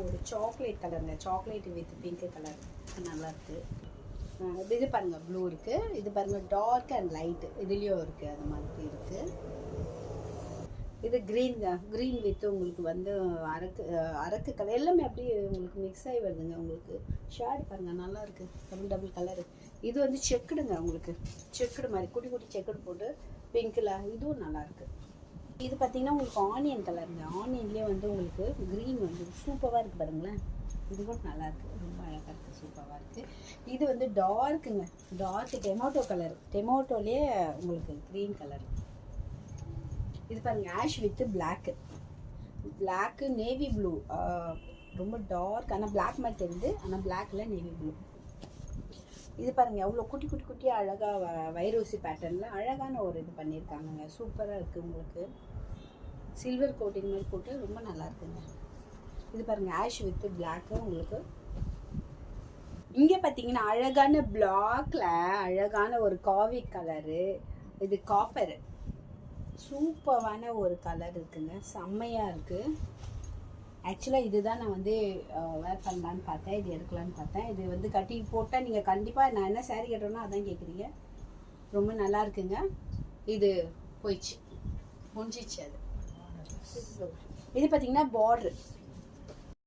ஒரு சாக்லேட் கலருங்க, chocolate with pink colour நல்லாயிருக்கு. இது பாருங்கள் ப்ளூ இருக்குது, இது பாருங்கள் டார்க் அண்ட் லைட்டு இதுலேயும் இருக்குது, அது மாதிரி இருக்குது. இது க்ரீனுங்க, க்ரீன் வித் உங்களுக்கு வந்து அரக்கு கலர் எல்லாமே அப்படியே உங்களுக்கு மிக்ஸ் ஆகி வருதுங்க. உங்களுக்கு ஷேடு பாருங்கள் நல்லாயிருக்கு, டபுள் கலரு. இது வந்து செக்குடுங்க, உங்களுக்கு செக்குடு மாதிரி குட்டி குட்டி செக்குடு போட்டு பிங்க்கில், இதுவும் நல்லாயிருக்கு. இது பார்த்திங்கன்னா உங்களுக்கு ஆனியன் கலருங்க, ஆனியன்லேயே வந்து உங்களுக்கு க்ரீன் வந்து சூப்பராக இருக்குது பாருங்களேன். இது கூட நல்லாயிருக்கு, ரொம்ப அழகாக இருக்குது, சூப்பராக இருக்குது. இது வந்து டார்க்குங்க, டார்க்கு டொமேட்டோ கலர், டொமேட்டோலேயே உங்களுக்கு க்ரீன் கலர். இது பாருங்கள் ash with block navy blue, ரொம்ப டார்க், ஆனால் பிளாக் மாதிரி தெரியுது, ஆனால் பிளாக்கில் நேவி ப்ளூ. இது பாருங்கள் எவ்வளோ குட்டி குட்டி குட்டியாக அழகாக வைரோசி பேட்டர்னில் அழகான ஒரு இது பண்ணியிருக்காங்கங்க, சூப்பராக இருக்குது. உங்களுக்கு சில்வர் கோட்டிங் மாதிரி போட்டு ரொம்ப நல்லா இருக்குங்க. இது பாருங்கள் ஆஷ் வித் பிளாக்கு. உங்களுக்கு இங்கே பார்த்தீங்கன்னா அழகான பிளாக்ல அழகான ஒரு காவி கலரு, இது காப்பரு, சூப்பரான ஒரு கலர் இருக்குங்க, செம்மையாக இருக்குது. ஆக்சுவலாக இதுதான் நான் வந்து வேர் பண்ணலான்னு பார்த்தேன், இது எடுக்கலான்னு பார்த்தேன். இது வந்து கட்டி போட்டால் நீங்கள் கண்டிப்பாக நான் என்ன சாரீ கட்டுறேன்னா அதான் கேட்குறீங்க. ரொம்ப நல்லா இருக்குங்க. இது போயிடுச்சு, முடிஞ்சிச்சு. அது இது பார்த்திங்கன்னா பார்ட்ரு